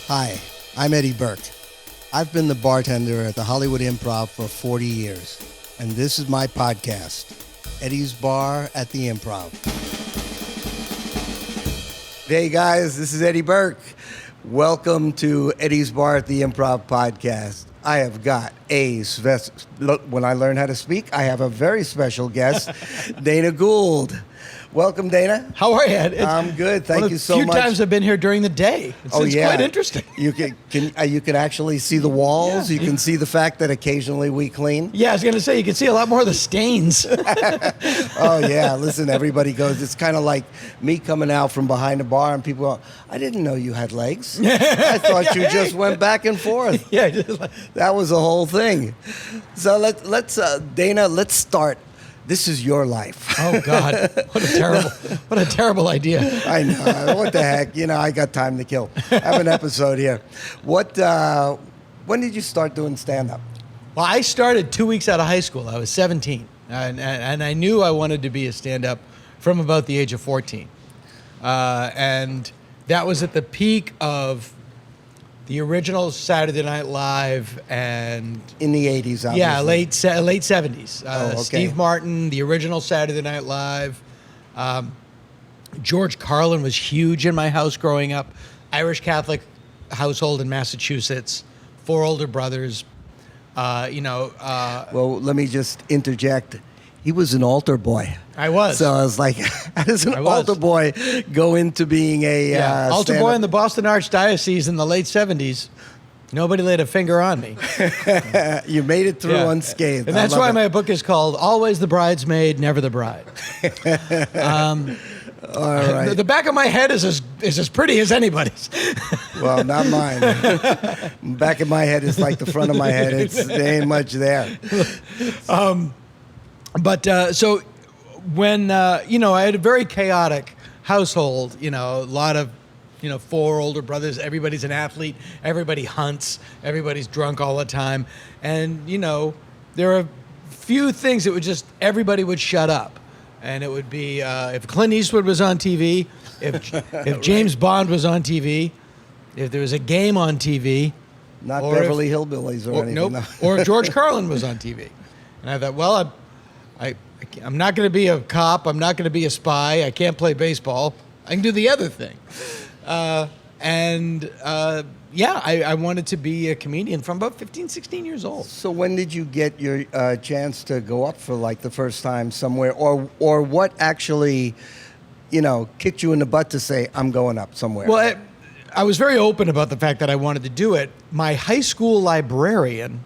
Hi, I'm Eddie Burke. I've been the bartender at the Hollywood Improv for 40 years, and this is my podcast, Eddie's Bar at the Improv. Hey guys, this is Eddie Burke. Welcome to Eddie's Bar at the Improv podcast. I have got when I learn how to speak, I have a very special guest, Dana Gould. Welcome, Dana. How are you, Ed? I'm good. Thank you so much. A few times I've been here during the day. It's quite interesting. You can actually see the walls. Yeah. You can see the fact that occasionally we clean. Yeah, I was going to say, you can see a lot more of the stains. Oh, yeah. Listen, everybody goes, it's kind of like me coming out from behind the bar and people go, I didn't know you had legs. I thought you just went back and forth. Yeah. That was the whole thing. So let's Dana, let's start. This is your life. Oh God, what a terrible idea. I know. What the heck? I got time to kill. I have an episode here. When did you start doing stand-up? Well, I started 2 weeks out of high school. I was 17, and I knew I wanted to be a stand-up from about the age of 14, and that was at the peak of the original Saturday Night Live and... In the 80s, obviously. Yeah, late 70s. Okay. Steve Martin, the original Saturday Night Live. George Carlin was huge in my house growing up. Irish Catholic household in Massachusetts. 4 older brothers. Well, let me just interject. He was an altar boy. I was. So I was like, how does an altar boy go into being a altar boy in the Boston Archdiocese in the late 70s? Nobody laid a finger on me. You made it through unscathed. And that's why my book is called Always the Bridesmaid, Never the Bride. All right. The back of my head is as pretty as anybody's. Well, not mine. Back of my head is like the front of my head. There ain't much there. But so when, I had a very chaotic household, a lot of, 4 older brothers, everybody's an athlete, everybody hunts, everybody's drunk all the time. And, there are few things that everybody would shut up. And it would be, if Clint Eastwood was on TV, if James Bond was on TV, if there was a game on TV. Not Beverly Hillbillies or anything. Nope. No. Or George Carlin was on TV. And I thought, well, I'm not going to be a cop. I'm not going to be a spy. I can't play baseball. I can do the other thing. I wanted to be a comedian from about 15, 16 years old. So when did you get your chance to go up for like the first time somewhere? Or what actually, kicked you in the butt to say, I'm going up somewhere? Well, I was very open about the fact that I wanted to do it. My high school librarian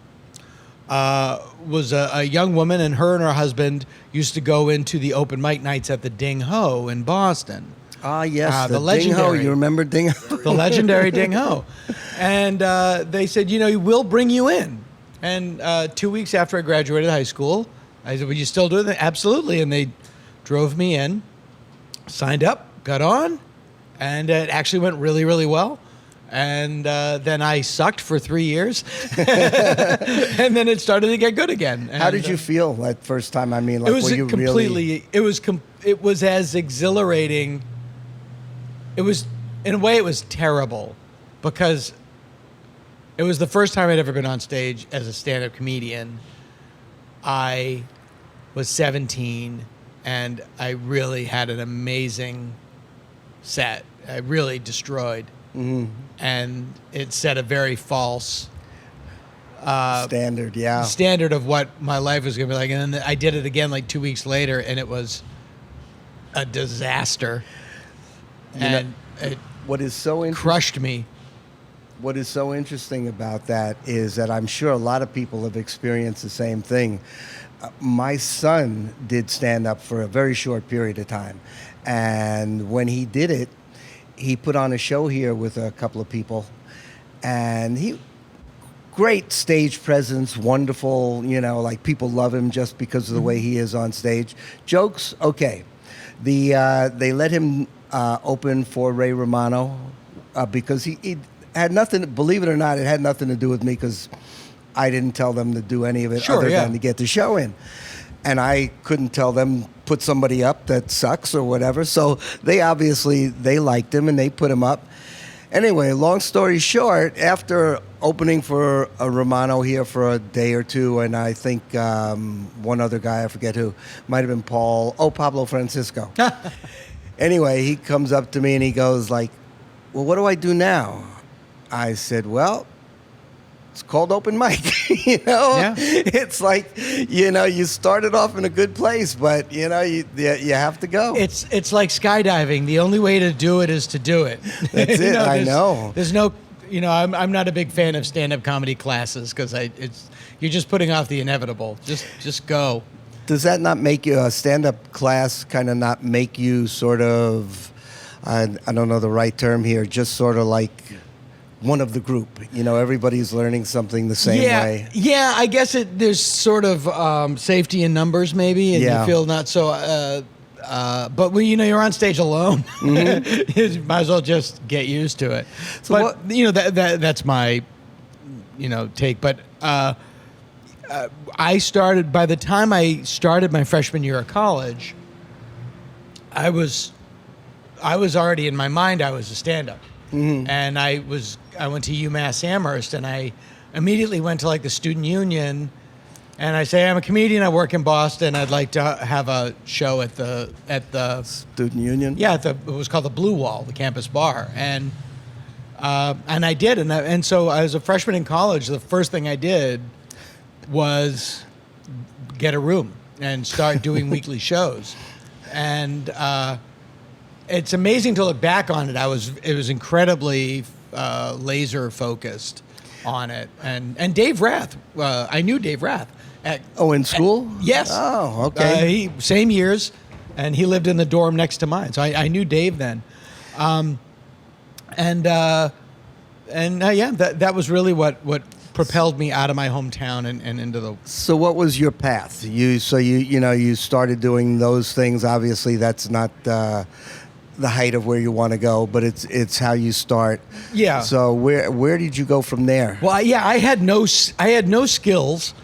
was a young woman, and her husband used to go into the open mic nights at the Ding Ho in Boston. Ah, yes, the legendary. Ding Ho. You remember Ding Ho? The legendary Ding Ho. And they said, we'll bring you in. And 2 weeks after I graduated high school, I said, would you still do it? Absolutely. And they drove me in, signed up, got on, and it actually went really, really well. And then I sucked for 3 years, and then it started to get good again. And, how did you feel that first time? I mean, like, it was were you completely. Really... It was as exhilarating. It was, in a way, it was terrible, because it was the first time I'd ever been on stage as a stand-up comedian. I was 17, and I really had an amazing set. I really destroyed. Mm-hmm. And it set a very false standard of what my life was going to be like. And then I did it again like 2 weeks later, and it was a disaster. It crushed me. What is so interesting about that is that I'm sure a lot of people have experienced the same thing. My son did stand up for a very short period of time. And when he did it, he put on a show here with a couple of people, and great stage presence, wonderful, like people love him just because of the way he is on stage. Jokes, okay. They let him open for Ray Romano because he had nothing, believe it or not, it had nothing to do with me because I didn't tell them to do any of it than to get the show in. And I couldn't tell them, put somebody up that sucks or whatever. So they liked him and they put him up. Anyway, long story short, after opening for a Romano here for a day or two, and I think one other guy, I forget who, might have been Pablo Francisco. Anyway, he comes up to me and he goes like, well, what do I do now? I said, well, it's called open mic. Yeah. It's like, you started off in a good place, but you have to go. It's like skydiving. The only way to do it is to do it. That's it. I know. There's no, I'm not a big fan of stand-up comedy classes because you're just putting off the inevitable. Just go. Does that not make you, a stand-up class kind of not make you sort of, I don't know the right term here, just sort of like one of the group? Everybody's learning something the same way. Yeah, I guess there's sort of safety in numbers maybe, and you feel not so, but when you're on stage alone, you might as well just get used to it. So that's my, take. But by the time I started my freshman year of college, I was already in my mind, I was a stand-up. And I went to UMass Amherst, and I immediately went to like the student union, and I say, I'm a comedian, I work in Boston, I'd like to have a show at the student union. Yeah, it was called the Blue Wall, the campus bar, and I did, and so as a freshman in college, the first thing I did was get a room and start doing weekly shows, and it's amazing to look back on it. It was incredibly laser focused on it, and Dave Rath. I knew Dave Rath. In school? Yes. Oh, okay. Same years, and he lived in the dorm next to mine, so I knew Dave then. That was really what propelled me out of my hometown and into the. So what was your path? You started doing those things. Obviously, that's not the height of where you want to go, but it's how you start. Yeah. So where did you go from there? Well, I had no skills,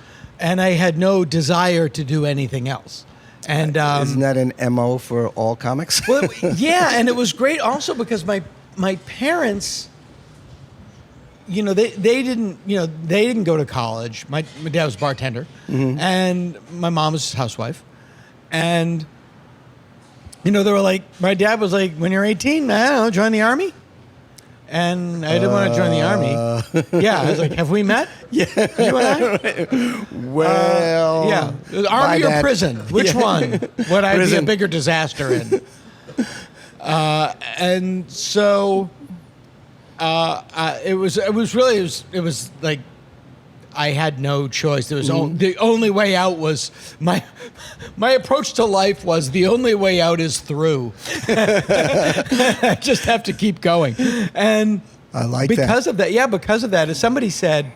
and I had no desire to do anything else. And isn't that an MO for all comics? Well, yeah, and it was great also because my parents, they didn't go to college. My dad was a bartender, and my mom was a housewife, and they were like, my dad was like, when you're 18, I don't know, join the army. And I didn't want to join the army. Yeah, I was like, have we met? Yeah. You and I? Well. Yeah. Army or prison? Which one would I be a bigger disaster in? And so it was like I had no choice. There was the only way out was my approach to life was the only way out is through. I just have to keep going. And I like because of that, as somebody said,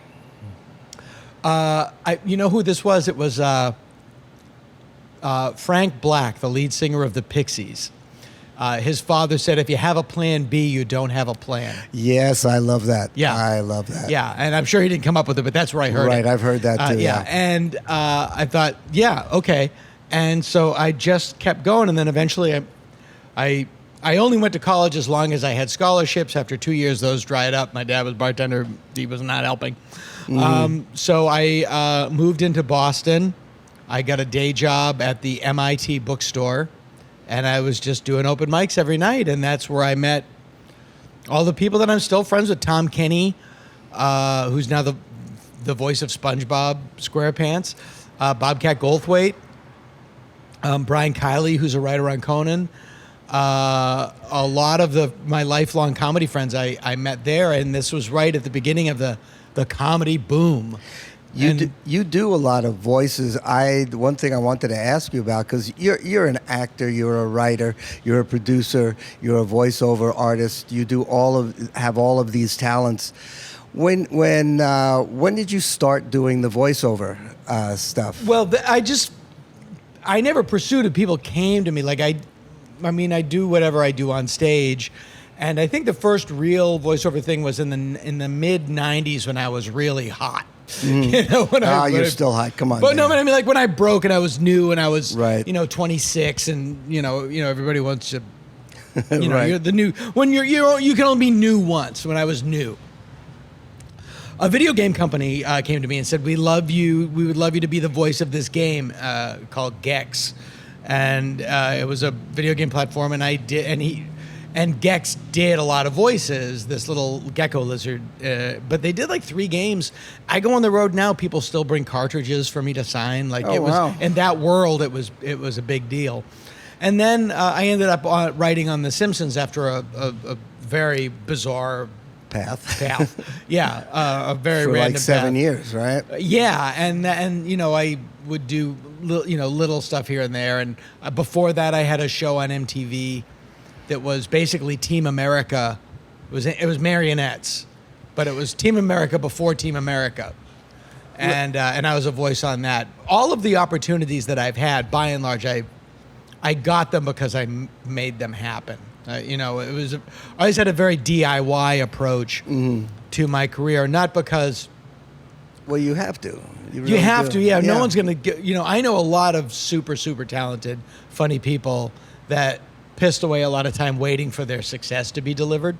you know who this was? It was Frank Black, the lead singer of the Pixies. His father said, if you have a plan B, you don't have a plan. Yes, I love that. Yeah. I love that. Yeah, and I'm sure he didn't come up with it, but that's where I heard it. Right, I've heard that too. Yeah, and I thought, yeah, okay. And so I just kept going, and then eventually I only went to college as long as I had scholarships. After 2 years, those dried up. My dad was a bartender. He was not helping. So I moved into Boston. I got a day job at the MIT bookstore. And I was just doing open mics every night, and that's where I met all the people that I'm still friends with. Tom Kenny, who's now the voice of SpongeBob SquarePants, Bobcat Goldthwait, Brian Kiley, who's a writer on Conan. A lot of my lifelong comedy friends I met there, and this was right at the beginning of the comedy boom. You do a lot of voices. One thing I wanted to ask you about, because you're an actor, you're a writer, you're a producer, you're a voiceover artist. You do have all of these talents. When did you start doing the voiceover stuff? Well, I never pursued it. People came to me. Like I do whatever I do on stage. And I think the first real voiceover thing was in the mid '90s when I was really hot. You're still hot. Come on. But no, but I mean, like when I broke and I was new and I was, right. 26, and everybody wants to You know, Right. you're the new. When you can only be new once. When I was new, a video game company came to me and said, "We love you. We would love you to be the voice of this game called Gex," and it was a video game platform. And I did, and Gex did a lot of voices. This little gecko lizard, but they did like 3 games. I go on the road now. People still bring cartridges for me to sign. Like Oh, it was wow. in that world. It was a big deal. And then I ended up writing on The Simpsons after a very bizarre path. Yeah, a very For random like 7 path. years, right? Yeah, and you know, I would do little stuff here and there. And before that, I had a show on MTV that was basically Team America. It was marionettes, but it was Team America before Team America. And I was a voice on that. All of the opportunities that I've had, by and large, I got them because I made them happen. You know, I always had a very DIY approach to my career, not because Well, you have to. you really have do. to. Yeah, no one's gonna get. You know, I know a lot of super talented, funny people that pissed away a lot of time waiting for their success to be delivered.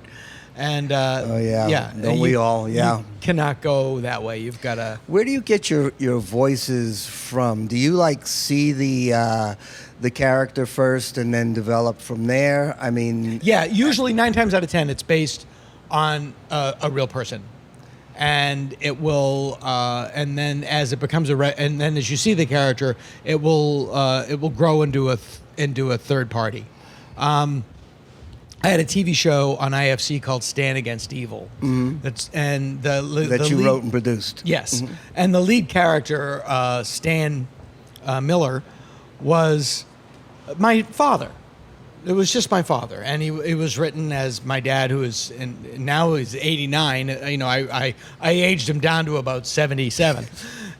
And Oh, yeah. yeah, Don't we all? Yeah. you cannot go that way. You've got to. Where do you get your voices from? Do you like see the character first and then develop from there? I mean, Yeah, usually 9 times out of 10, it's based on a real person, and it will. And then as it becomes and then as you see the character, it will grow into a third party. I had a TV show on IFC called Stand Against Evil. That's and the that you lead, wrote and produced. Yes, and the lead character, Stan Miller, was my father. It was just my father, and it was written as my dad, who is now he's 89. You know, I aged him down to about 77.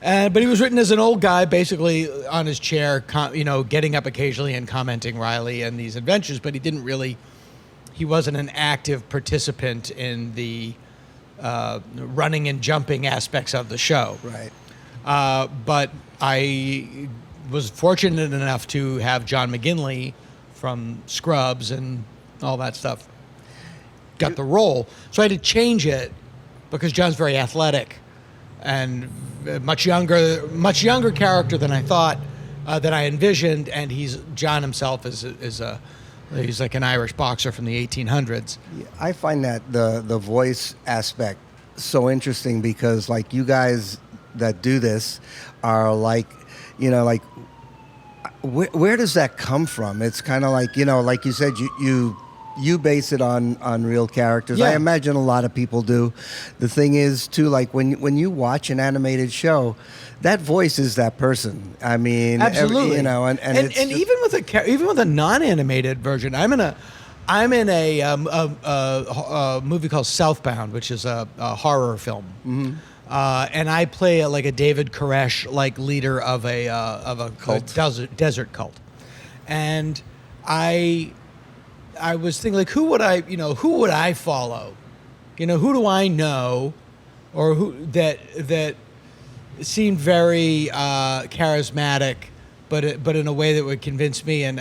But he was written as an old guy, basically on his chair, you know, getting up occasionally and commenting Riley and these adventures. But he wasn't an active participant in the running and jumping aspects of the show. Right. But I was fortunate enough to have John McGinley from Scrubs and all that stuff got the role. So I had to change it because John's very athletic and much younger character than I thought, than I envisioned. And John himself he's like an Irish boxer from the 1800s. I find that the voice aspect so interesting because like you guys that do this are like, you know, like where does that come from? It's kind of like, you know, like you said, you base it on real characters. Yeah. I imagine a lot of people do. The thing is too, like when you watch an animated show, that voice is that person. I mean, Absolutely. you know, and it's just, even with a non-animated version, I'm in a movie called Southbound, which is a horror film, and I play like a David Koresh like leader of a Cult. desert cult, and I was thinking like who would I follow, you know, who do I know, or who that seemed very charismatic, but in a way that would convince me. And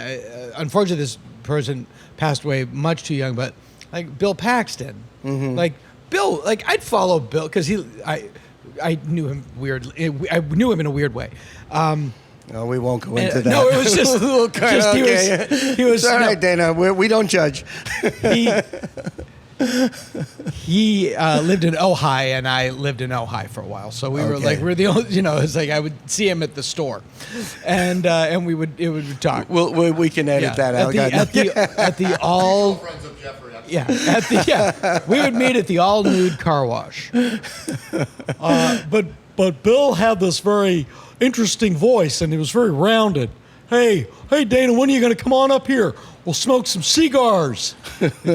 unfortunately, this person passed away much too young. But like Bill Paxton, like Bill, like I'd follow Bill because I knew him weirdly. I knew him in a weird way. no, we won't go into that. No, it was just, he was It's all right, Dana. We don't judge. He lived in Ojai, and I lived in Ojai for a while. So we were the only, you know, it's like I would see him at the store, and it would talk. We can edit that out. At the all. Friends of Jeffrey. We would meet at the all nude car wash. But Bill had this very interesting voice, and he was very rounded. Hey, Dana, when are you going to come on up here? We'll smoke some cigars,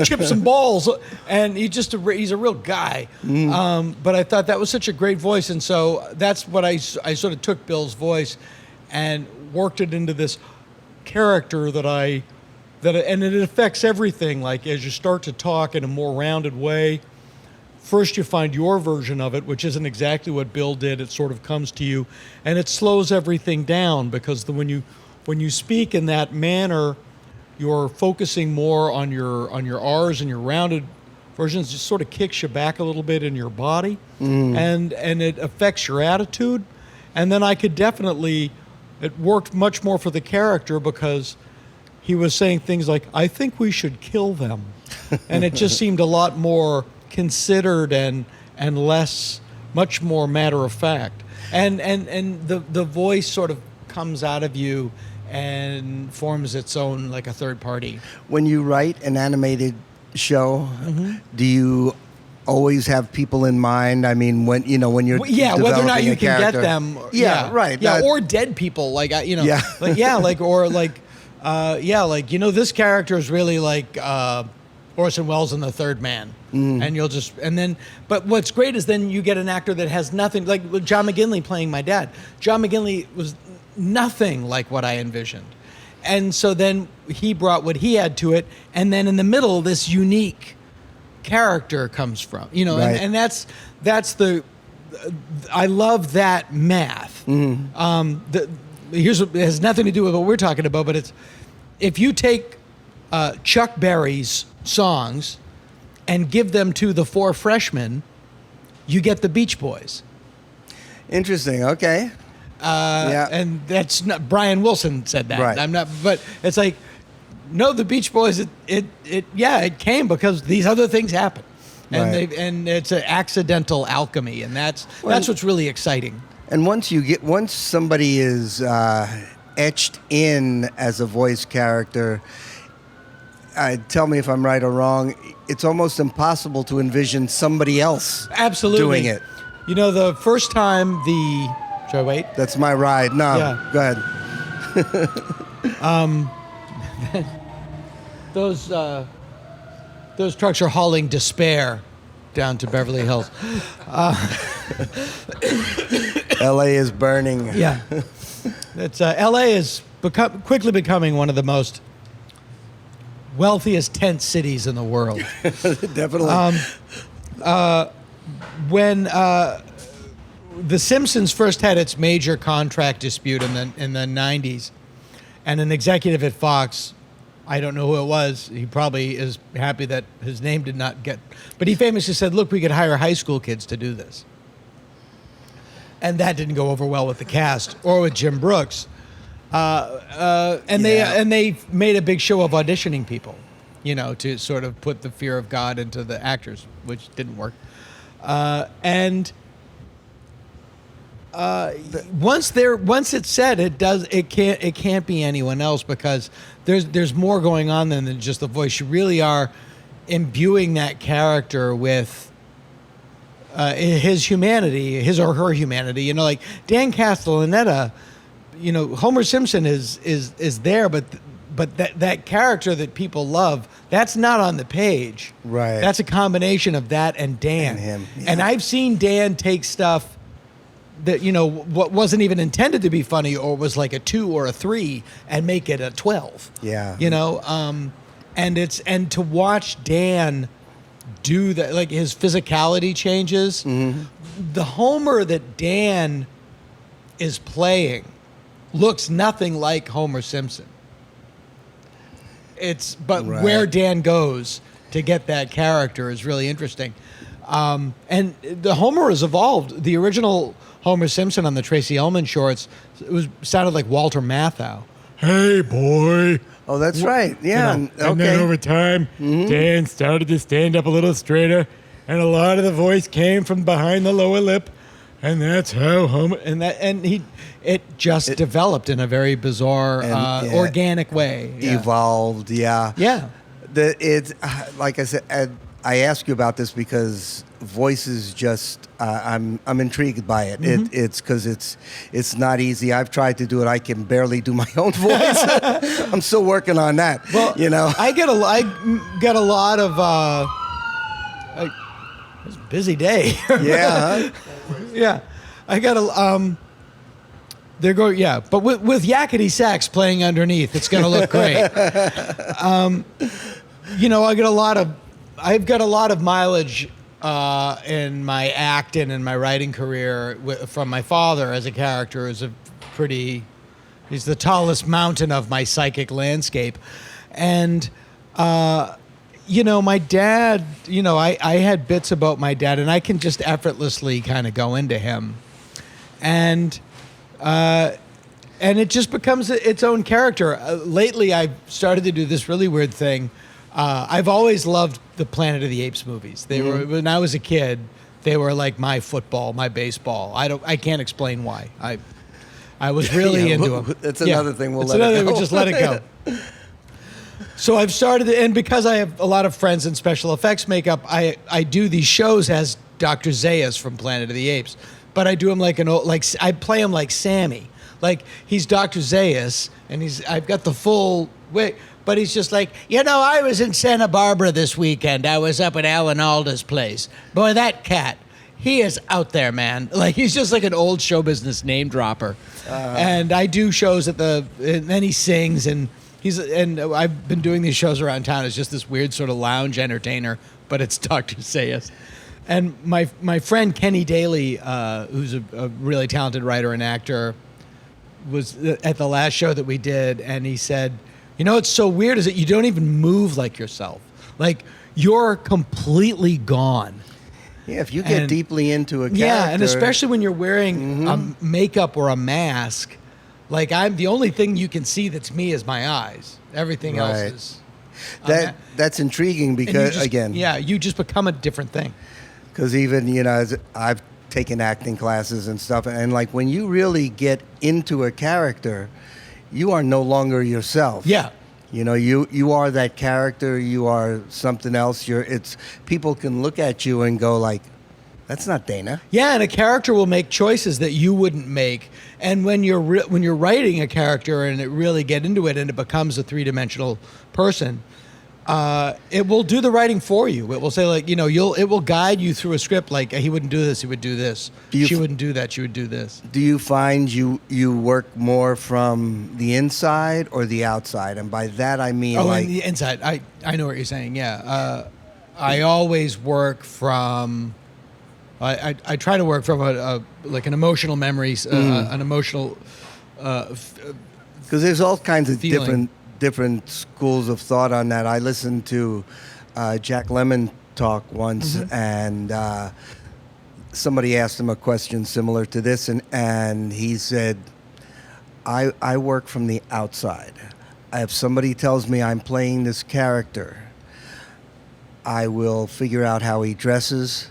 chip some balls. And he's a real guy. But I thought that was such a great voice. And so that's what I sort of took Bill's voice and worked it into this character and it affects everything. Like as you start to talk in a more rounded way, first you find your version of it, which isn't exactly what Bill did. It sort of comes to you, and it slows everything down because when you speak in that manner, you're focusing more on your R's and your rounded versions, just sort of kicks you back a little bit in your body, and it affects your attitude. And then I could definitely, it worked much more for the character because he was saying things like, "I think we should kill them," and it just seemed a lot more considered and less, much more matter of fact. And the voice sort of comes out of you and forms its own, like a third party. When you write an animated show, do you always have people in mind? I mean, when you're whether or not you can character. get them. Right. Yeah, or dead people, like Yeah. This character is really like Orson Welles in The Third Man, and but what's great is then you get an actor that has nothing, like John McGinley playing my dad. John McGinley was nothing like what I envisioned. And so then he brought what he had to it, and then in the middle, this unique character comes from, Right. and that's the, I love that math. It has nothing to do with what we're talking about, but it's, if you take Chuck Berry's songs and give them to the four freshmen, you get the Beach Boys. Interesting. Okay. And that's not, Brian Wilson said that. Right. I'm not, but it's like, no, the Beach Boys, it came because these other things happen, and Right. and it's an accidental alchemy, and that's what's really exciting. And once somebody is etched in as a voice character, tell me if I'm right or wrong, it's almost impossible to envision somebody else Absolutely doing it. The first time should I wait? That's my ride. No, Yeah. go ahead. Those trucks are hauling despair down to Beverly Hills. L.A. is burning. Yeah, it's L.A. is quickly becoming one of the most wealthiest tent cities in the world. Definitely. When The Simpsons first had its major contract dispute in the 90s, and an executive at Fox, I don't know who it was, he probably is happy that his name did not get, but he famously said, "Look, we could hire high school kids to do this." And that didn't go over well with the cast or with Jim Brooks. They made a big show of auditioning people, to sort of put the fear of God into the actors, which didn't work. Once it's said, it can't be anyone else, because there's more going on than just the voice. You really are imbuing that character with his humanity, his or her humanity. Like Dan Castellaneta, Homer Simpson is there, but that character that people love, that's not on the page. Right. That's a combination of that and Dan. And him. Yeah. And I've seen Dan take stuff that what wasn't even intended to be funny, or was like a 2 or a 3, and make it a 12. Yeah. And to watch Dan do that, like his physicality changes. The Homer that Dan is playing looks nothing like Homer Simpson. But Right. where Dan goes to get that character is really interesting. And the Homer has evolved. The original Homer Simpson on the Tracy Ullman shorts sounded like Walter Matthau. Hey, boy. Oh, that's right. Yeah. And Okay. then over time, Dan started to stand up a little straighter, and a lot of the voice came from behind the lower lip, and that's how Homer. It just developed in a very bizarre, organic way. Yeah. Evolved. Yeah. Yeah. It's like I said. I ask you about this because voices just I'm intrigued by it. It's because it's not easy. I've tried to do it. I can barely do my own voice. I'm still working on that. Well, I get a lot of. It's a busy day. Yeah. Huh? Yeah, I got a. They're going, yeah, but with yakety sax playing underneath, it's going to look great. I've got a lot of mileage in my acting and my writing career from my father as a character. He's the tallest mountain of my psychic landscape. And my dad, I had bits about my dad, and I can just effortlessly kind of go into him. And it just becomes its own character. Lately, I've started to do this really weird thing. I've always loved the Planet of the Apes movies. They were, when I was a kid, they were like my football, my baseball. I can't explain why. I was really into them. That's another thing. We'll just let it go. So I've started, and because I have a lot of friends in special effects makeup, I do these shows as Dr. Zayas from Planet of the Apes, but I do him I play him like Sammy, like he's Dr. Zayas, and I've got the full wig, but he's just like, I was in Santa Barbara this weekend. I was up at Alan Alda's place. Boy, that cat, he is out there, man. Like he's just like an old show business name dropper, and I do shows and then he sings and. I've been doing these shows around town. It's just this weird sort of lounge entertainer, but it's Dr. Zayas. And my friend Kenny Daly, who's a really talented writer and actor, was at the last show that we did, and he said, what's so weird is that you don't even move like yourself. Like, you're completely gone. Yeah, if you get deeply into a character. Yeah, and especially when you're wearing a makeup or a mask. Like, the only thing you can see that's me is my eyes. Everything else is... That's intriguing because, you just become a different thing. Because even, I've taken acting classes and stuff, and like when you really get into a character, you are no longer yourself. Yeah. You are that character, you are something else. People can look at you and go like, that's not Dana. Yeah, and a character will make choices that you wouldn't make. And when you're writing a character and it really get into it and it becomes a three-dimensional person, it will do the writing for you. It will say like, it will guide you through a script. Like he wouldn't do this, he would do this. She wouldn't do that, she would do this. Do you find you work more from the inside or the outside? And by that I mean the inside. I know what you're saying. Yeah, I always work from. I try to work from an emotional memory, an emotional. Because there's all kinds of different schools of thought on that. I listened to Jack Lemmon talk once, and somebody asked him a question similar to this, and he said, "I work from the outside. If somebody tells me I'm playing this character, I will figure out how he dresses."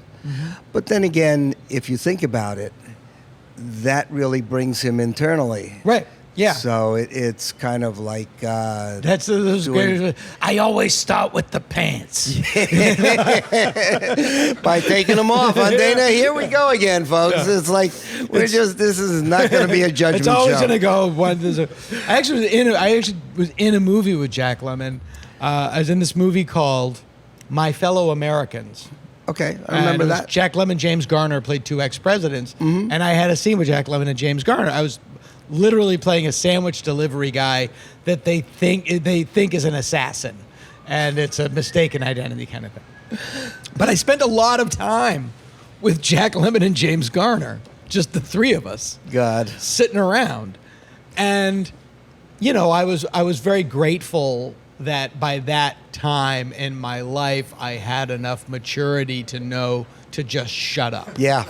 But then again, if you think about it, that really brings him internally. Right. Yeah. So it's kind of like that's those great. I always start with the pants. By taking them off, huh, Dana? Here we go again, folks. Yeah. It's like this is not going to be a judgment show. It's always show. going to go one. I actually was in a movie with Jack Lemmon. I was in this movie called My Fellow Americans. Okay, I remember that. Jack Lemmon, James Garner played two ex-presidents, and I had a scene with Jack Lemmon and James Garner. I was literally playing a sandwich delivery guy that they think is an assassin, and it's a mistaken identity kind of thing. But I spent a lot of time with Jack Lemmon and James Garner, just the three of us, sitting around, and I was very grateful that by that time in my life, I had enough maturity to know to just shut up. Yeah.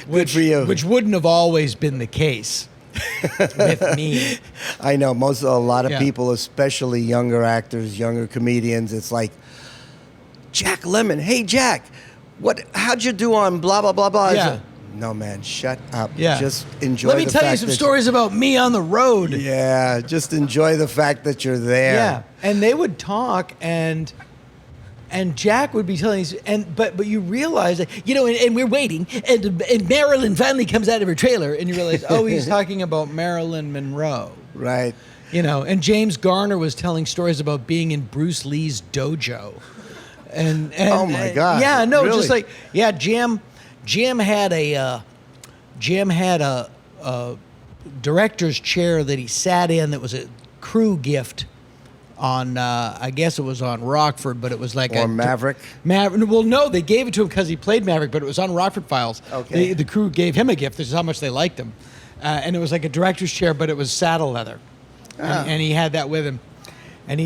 Good for you. Which wouldn't have always been the case with me. I know a lot of people, especially younger actors, younger comedians, it's like, Jack Lemmon, hey Jack, how'd you do on blah, blah, blah, blah? Yeah. No, man, shut up. Yeah. Just enjoy the fact. Let me tell you some stories about me on the road. Yeah, just enjoy the fact that you're there. Yeah, and they would talk, and Jack would be telling us, but you realize that, and we're waiting, and Marilyn finally comes out of her trailer, and you realize, he's talking about Marilyn Monroe. Right. And James Garner was telling stories about being in Bruce Lee's dojo. And oh my God. Yeah, no, really? Just like, Jim had a director's chair that he sat in that was a crew gift on, I guess it was on Rockford, but it was like Maverick? Well, no, they gave it to him because he played Maverick, but it was on Rockford Files. Okay. The crew gave him a gift. This is how much they liked him. And it was like a director's chair, but it was saddle leather. And he had that with him. And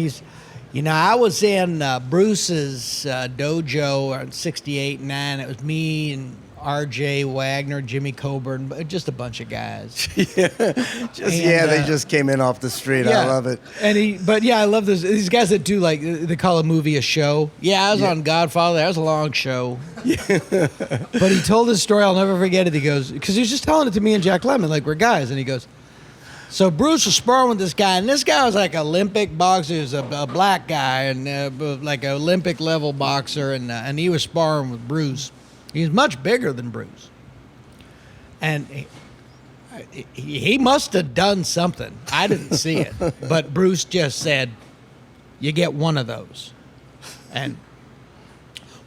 I was in Bruce's dojo on 68 and 9. It was me and R.J. Wagner, Jimmy Coburn, just a bunch of guys. They just came in off the street. I love it. I love these guys that do they call a movie a show. Yeah, I was on Godfather. That was a long show. But he told his story. I'll never forget it. He goes, because he was just telling it to me and Jack Lemmon, like we're guys, and he goes, so Bruce was sparring with this guy, and this guy was like an Olympic boxer. He was a black guy, and like an Olympic level boxer, and he was sparring with Bruce. He's much bigger than Bruce. And he must have done something. I didn't see it. But Bruce just said, you get one of those. And,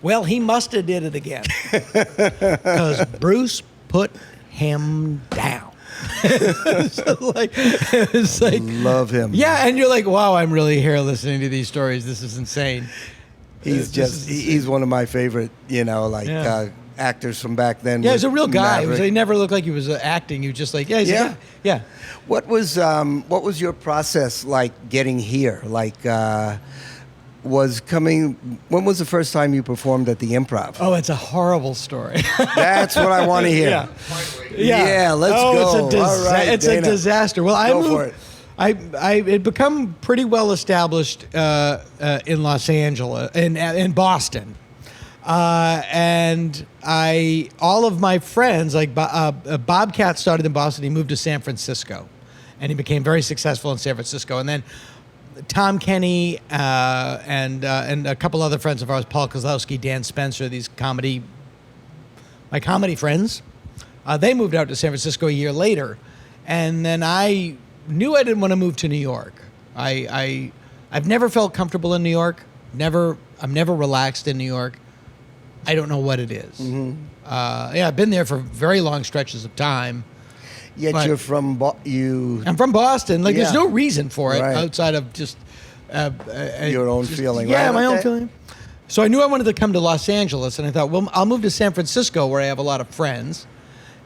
well, he must have did it again. Because Bruce put him down. It's like, love him. Yeah, and you're like, wow, I'm really here listening to these stories. This is insane. He's one of my favorite, actors from back then. Yeah, he's a real guy. He never looked like he was acting. He was just like, he's a guy. What was your process like getting here? When was the first time you performed at the Improv? Oh, it's a horrible story. That's what I want to hear. Yeah, let's go. All right, it's Dana. a disaster. Well, I moved. For it. I had become pretty well established in Los Angeles, in Boston, and all of my friends, like Bobcat started in Boston. He moved to San Francisco, and he became very successful in San Francisco. And then Tom Kenny and a couple other friends of ours, Paul Kozlowski, Dan Spencer, my comedy friends, they moved out to San Francisco a year later, and then I knew I didn't want to move to New York. I've never felt comfortable in New York. I'm never relaxed in New York. I don't know what it is. Mm-hmm. I've been there for very long stretches of time. Yet you're from I'm from Boston. There's no reason for it outside of just your own feeling. Yeah, my own feeling. So I knew I wanted to come to Los Angeles, and I thought, well, I'll move to San Francisco where I have a lot of friends,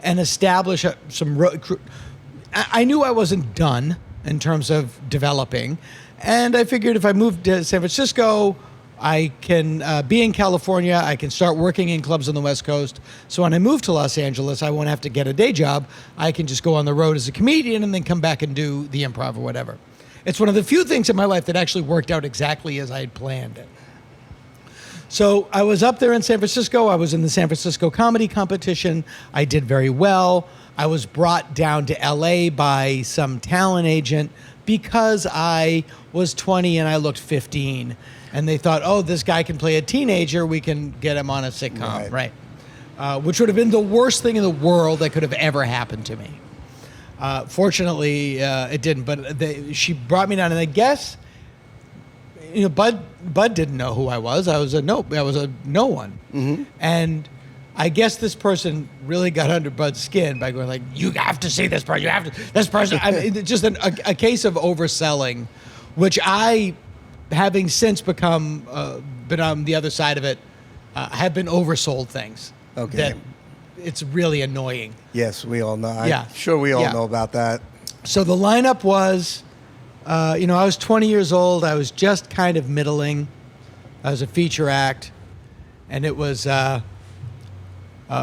and establish some. I knew I wasn't done in terms of developing, and I figured if I moved to San Francisco, I can be in California, I can start working in clubs on the West Coast, so when I move to Los Angeles, I won't have to get a day job. I can just go on the road as a comedian and then come back and do the Improv or whatever. It's one of the few things in my life that actually worked out exactly as I had planned it. So I was up there in San Francisco. I was in the San Francisco comedy competition. I did very well. I was brought down to LA by some talent agent because I was 20 and I looked 15. And they thought, oh, this guy can play a teenager. We can get him on a sitcom, right? Which would have been the worst thing in the world that could have ever happened to me. Fortunately, it didn't. But she brought me down, and I guess, Bud didn't know who I was. I was a no one. Mm-hmm. And I guess this person really got under Bud's skin by going like, you have to see this person. You have to, this person. I mean, just a case of overselling, which I, having since been on the other side of it, have been oversold things. Okay. That it's really annoying. Yes, we all know. I'm sure we all know about that. So the lineup was, I was 20 years old. I was just kind of middling. I was a feature act. And it was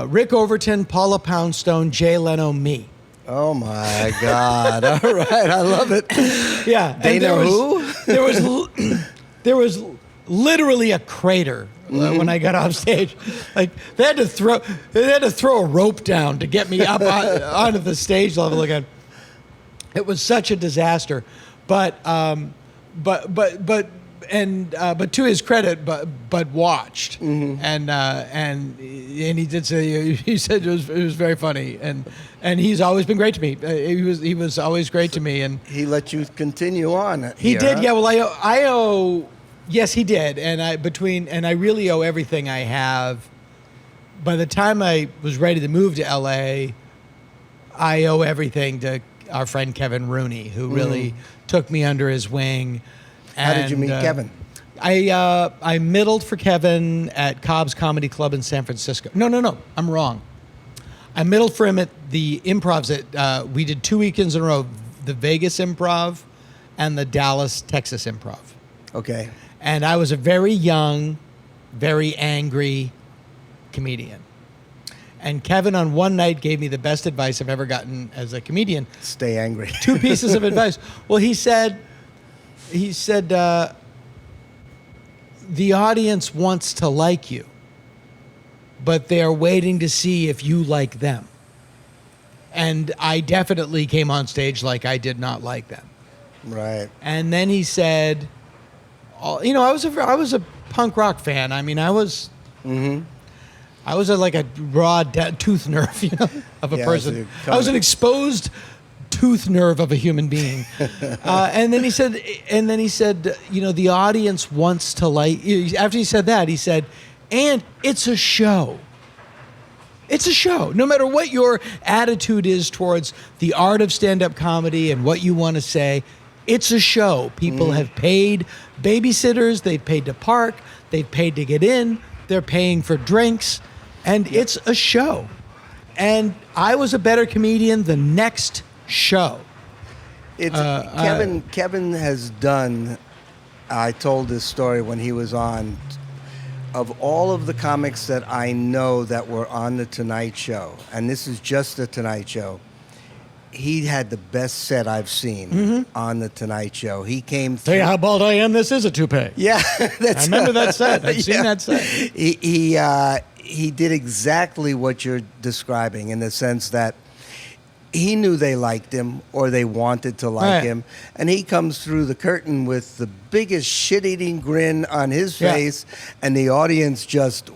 Rick Overton, Paula Poundstone, Jay Leno, me. Oh, my God. All right. I love it. Yeah. Dana who? There was literally a crater when I got off stage. Like they had to throw a rope down to get me up onto the stage level again. It was such a disaster. But to his credit, Bud watched, and he did say, he said it was very funny, and he's always been great to me. He was always great to me, and he let you continue on. He did, yeah. Well, I owe. Yes, he did, and I really owe everything I have. By the time I was ready to move to LA, I owe everything to our friend Kevin Rooney, who really took me under his wing. How did you meet Kevin? I middled for Kevin at Cobb's Comedy Club in San Francisco. No, I'm wrong. I middled for him at the Improvs that we did 2 weekends in a row, the Vegas Improv and the Dallas, Texas Improv. Okay. And I was a very young, very angry comedian. And Kevin on one night gave me the best advice I've ever gotten as a comedian. Stay angry. 2 pieces of advice. Well, he said, the audience wants to like you, but they're waiting to see if you like them. And I definitely came on stage like I did not like them. Right. And then he said, you know, I was a punk rock fan. I mean, I was like a raw tooth nerve, you know, of a person. I was an exposed tooth nerve of a human being. And then he said, you know, the audience wants to like. After he said that, he said, and it's a show. It's a show. No matter what your attitude is towards the art of stand-up comedy and what you want to say, it's a show. People have paid babysitters. They've paid to park. They've paid to get in. They're paying for drinks. And it's a show. And I was a better comedian the next show. Kevin has done, I told this story when he was on, of all of the comics that I know that were on The Tonight Show, and this is just The Tonight Show, he had the best set I've seen on The Tonight Show. He came through. Hey, how bald I am, this is a toupee. Yeah. I remember that set. I've seen that set. He did exactly what you're describing in the sense that he knew they liked him or they wanted to like him. And he comes through the curtain with the biggest shit-eating grin on his face. And the audience just,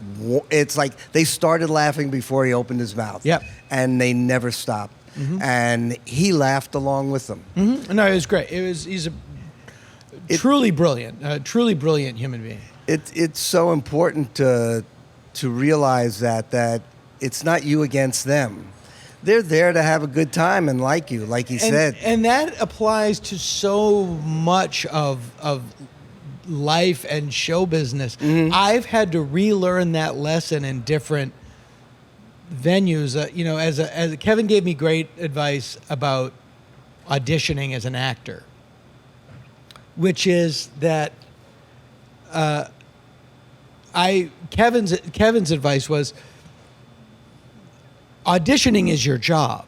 it's like they started laughing before he opened his mouth. Yep. And they never stopped. And he laughed along with them. No, it was great. He's a truly brilliant human being. It's so important to realize that it's not you against them. They're there to have a good time and like you, like he said. And that applies to so much of life and show business. I've had to relearn that lesson in different venues. You know, as Kevin gave me great advice about auditioning as an actor, which is that Kevin's advice was, auditioning is your job.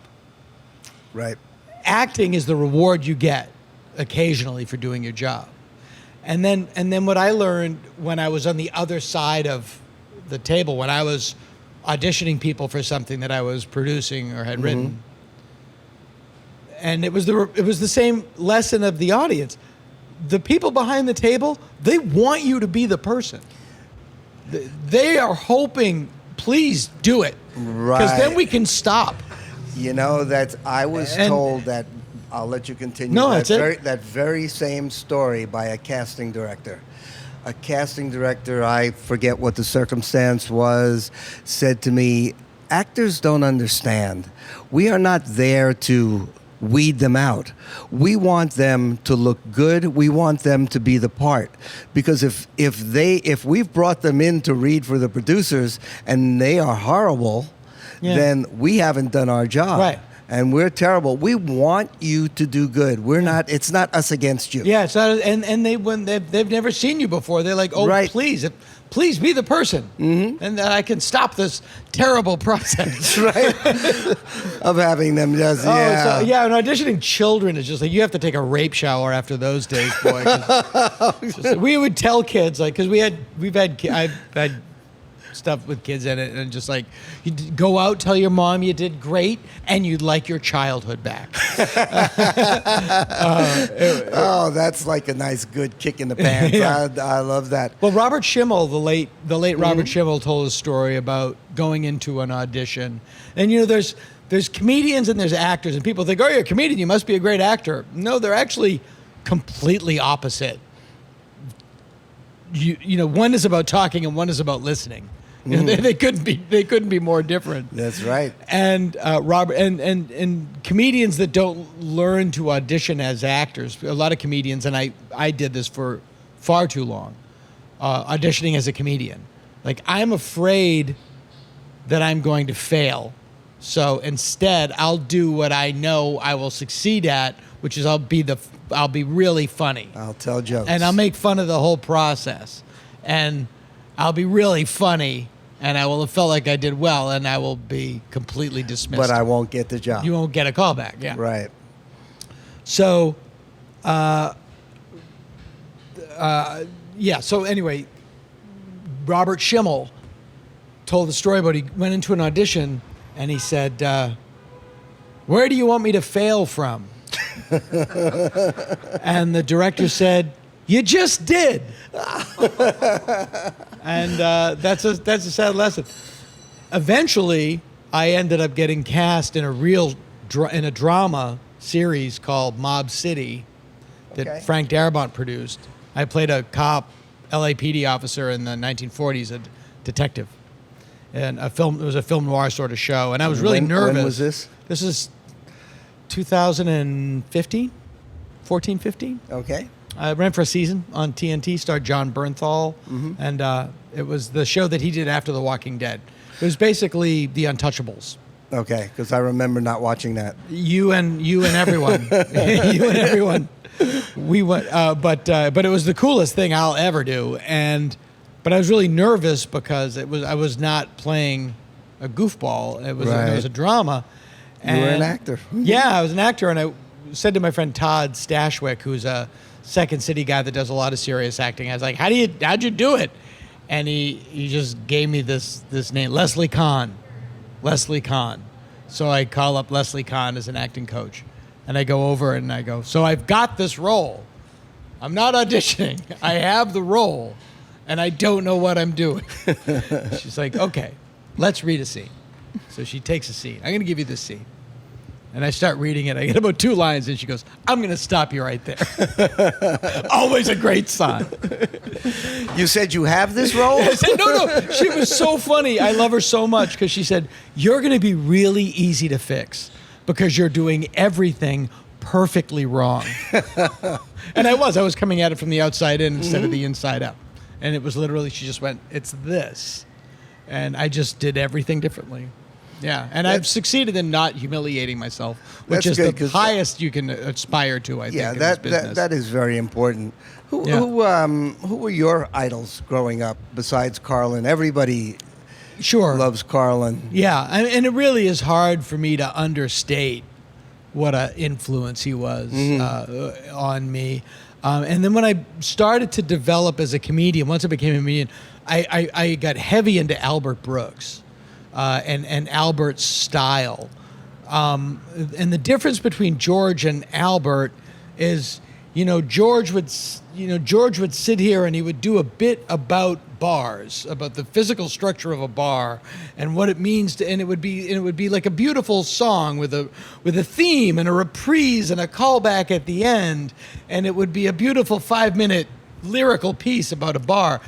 Right. Acting is the reward you get occasionally for doing your job. And then what I learned when I was on the other side of the table, when I was auditioning people for something that I was producing or had written, and it was the same lesson of the audience. The people behind the table, they want you to be the person. They are hoping, please do it. Right. Because then we can stop. You know, I was told that, I'll let you continue. No, that's it. That very same story by a casting director. A casting director, I forget what the circumstance was, said to me, actors don't understand. We are not there to weed them out. We want them to look good. We want them to be the part. Because if we've brought them in to read for the producers and they are horrible, then we haven't done our job. Right. And we're terrible. We want you to do good. We're not. It's not us against you. Yeah. So and they've never seen you before. They're like, oh, Right. please be the person, and that I can stop this terrible process. Right. Of having them just And auditioning children is just like, you have to take a rape shower after those days, boy. We would tell kids, like, because I've had stuff with kids in it, and just like, you go out, tell your mom you did great, and you'd like your childhood back. That's like a nice, good kick in the pants. Yeah. I love that. Well, Robert Schimmel, the late Robert Schimmel, told a story about going into an audition, and you know, there's comedians and there's actors, and people think, oh, you're a comedian, you must be a great actor. No, they're actually completely opposite. You know, one is about talking and one is about listening. You know, they couldn't be more different. That's right. And Robert and comedians that don't learn to audition as actors, a lot of comedians, and I did this for far too long, auditioning as a comedian. Like, I'm afraid that I'm going to fail So instead, I'll do what I know I will succeed at, which is I'll be really funny. I'll tell jokes. And I'll make fun of the whole process. And I'll be really funny, and I will have felt like I did well, and I will be completely dismissed. But I won't get the job. You won't get a call back, yeah. Right. So, so anyway, Robert Schimmel told the story about he went into an audition, and he said, where do you want me to fail from? And the director said, you just did. And that's a sad lesson. Eventually, I ended up getting cast in a drama series called Mob City that Frank Darabont produced. I played a cop, LAPD officer in the 1940s, a detective. And it was a film noir sort of show. And I was really nervous. When was this? This is 2015, 14, 15. Okay. I ran for a season on TNT, starred John Bernthal, and it was the show that he did after The Walking Dead. It was basically The Untouchables. Okay, because I remember not watching that. You and everyone, you and everyone. We went, but it was the coolest thing I'll ever do, but I was really nervous because I was not playing a goofball. It was a drama. You were an actor. Yeah, I was an actor, and I said to my friend Todd Stashwick, who's a Second City guy that does a lot of serious acting. I was like, how'd you do it? And he just gave me this name, Leslie Kahn. Leslie Kahn. So I call up Leslie Kahn as an acting coach. And I go over and I go, so I've got this role. I'm not auditioning. I have the role. And I don't know what I'm doing. She's like, okay, let's read a scene. So she takes a scene. I'm going to give you this scene. And I start reading it. I get about 2 lines, and she goes, I'm going to stop you right there. Always a great sign. You said you have this role? I said, no. She was so funny. I love her so much because she said, you're going to be really easy to fix because you're doing everything perfectly wrong. And I was coming at it from the outside in instead of the inside out. And it was literally, she just went, it's this. And I just did everything differently. Yeah, and I've succeeded in not humiliating myself, which is the highest you can aspire to, I think, in this business. That is very important. Who were your idols growing up besides Carlin? Everybody loves Carlin. Yeah, and it really is hard for me to understate what an influence he was on me. And then when I started to develop as a comedian, once I became a comedian, I got heavy into Albert Brooks. And Albert's style. And the difference between George and Albert is, George would sit here and he would do a bit about bars, about the physical structure of a bar and what it means to, and it would be like a beautiful song with a theme and a reprise and a callback at the end, and it would be a beautiful 5-minute lyrical piece about a bar.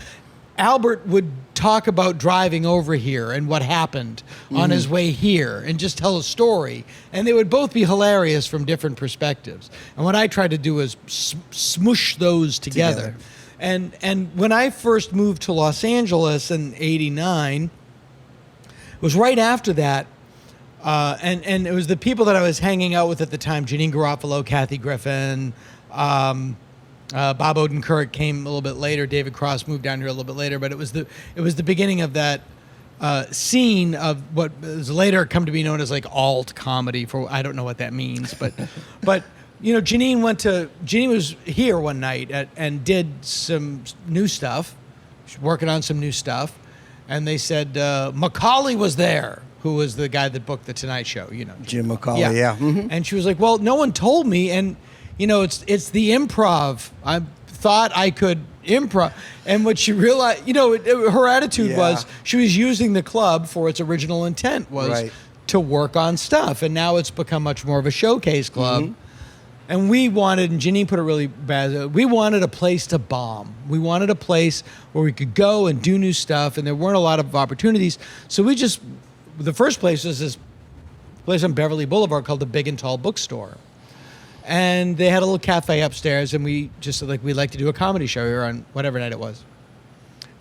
Albert would talk about driving over here and what happened on his way here and just tell a story. And they would both be hilarious from different perspectives. And what I tried to do is smoosh those together. And when I first moved to Los Angeles in '89, it was right after that. And it was the people that I was hanging out with at the time, Janine Garofalo, Kathy Griffin, Bob Odenkirk came a little bit later. David Cross moved down here a little bit later, but it was the beginning of that scene of what was later come to be known as like alt comedy. For I don't know what that means, but Janine was here one night and did some new stuff. She was working on some new stuff, and they said Macaulay was there, who was the guy that booked the Tonight Show. Jim Macaulay, yeah. Mm-hmm. And she was like, "Well, no one told me," and it's the Improv. I thought I could improv. And what she realized, her attitude was she was using the club for its original intent was to work on stuff. And now it's become much more of a showcase club. Mm-hmm. And we wanted, and Janine put it really bad, we wanted a place to bomb. We wanted a place where we could go and do new stuff, and there weren't a lot of opportunities. So the first place was this place on Beverly Boulevard called the Big and Tall Bookstore. And they had a little cafe upstairs, and we just said, we'd like to do a comedy show here on whatever night it was.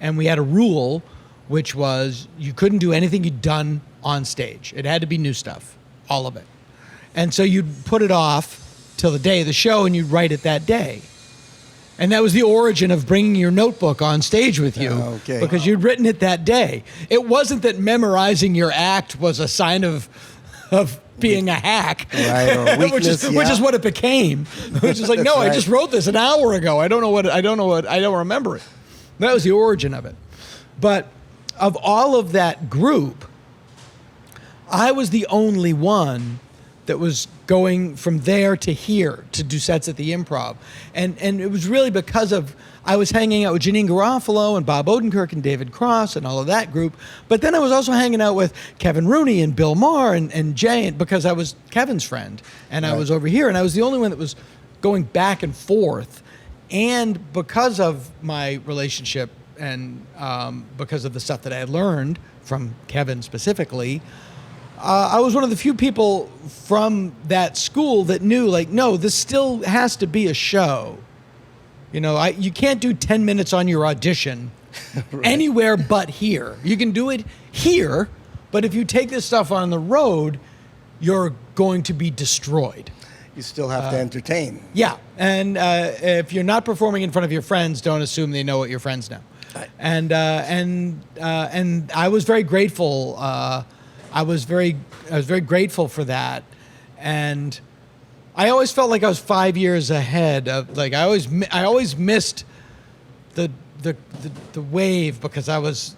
And we had a rule which was you couldn't do anything you'd done on stage. It had to be new stuff, all of it. And so you'd put it off till the day of the show and you'd write it that day. And that was the origin of bringing your notebook on stage with you, because you'd written it that day. It wasn't that memorizing your act was a sign of being a hack, right? Or weakness, which is what it became. Which is like, no, right. I just wrote this an hour ago. I don't remember it. That was the origin of it. But of all of that group, I was the only one that was going from there to here to do sets at the Improv. And it was really because of, I was hanging out with Janine Garofalo and Bob Odenkirk and David Cross and all of that group. But then I was also hanging out with Kevin Rooney and Bill Maher and Jay, because I was Kevin's friend. And I was over here, and I was the only one that was going back and forth. And because of my relationship and because of the stuff that I had learned from Kevin specifically, I was one of the few people from that school that knew, like, no, this still has to be a show. You know, you can't do 10 minutes on your audition right. anywhere but here. You can do it here, but if you take this stuff on the road, you're going to be destroyed. You still have to entertain. Yeah, and if you're not performing in front of your friends, don't assume they know what your friends know. Right. And I was very grateful. I was very grateful for that, and I always felt like I was 5 years ahead of, like, I always missed the wave because I was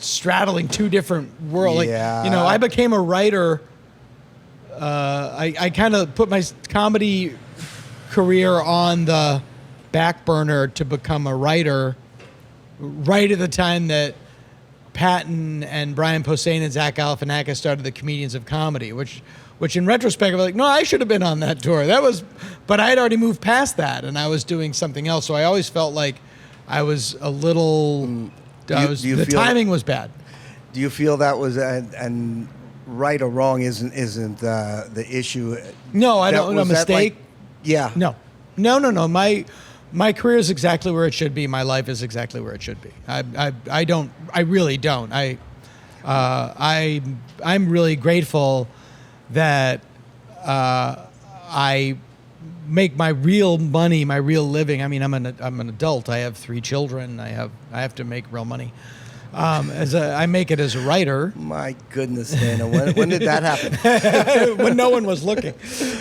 straddling two different worlds. Yeah. Like, you know, I became a writer. I kind of put my comedy career on the back burner to become a writer right at the time that Patton and Brian Posehn and Zach Galifianakis started the Comedians of Comedy, which in retrospect, I was like, no, I should have been on that tour. But I had already moved past that, and I was doing something else. So I always felt like I was a little. The timing was bad. Do you feel that was and right or wrong isn't the issue? No, I don't. No mistake. Yeah. No. My career is exactly where it should be. My life is exactly where it should be. I really don't. I'm really grateful that I make my real money, my real living. I mean, I'm an adult. I have 3 children. I have to make real money. I make it as a writer. My goodness, Dana, when did that happen? When no one was looking.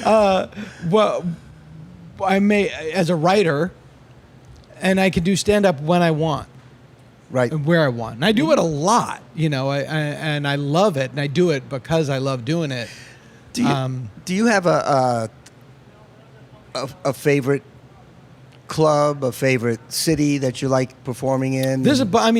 Well, I may as a writer, and I can do stand-up when I want, right, and where I want, and I do it a lot, you know. And I love it, and I do it because I love doing it. Do you have a favorite club, a favorite city that you like performing in?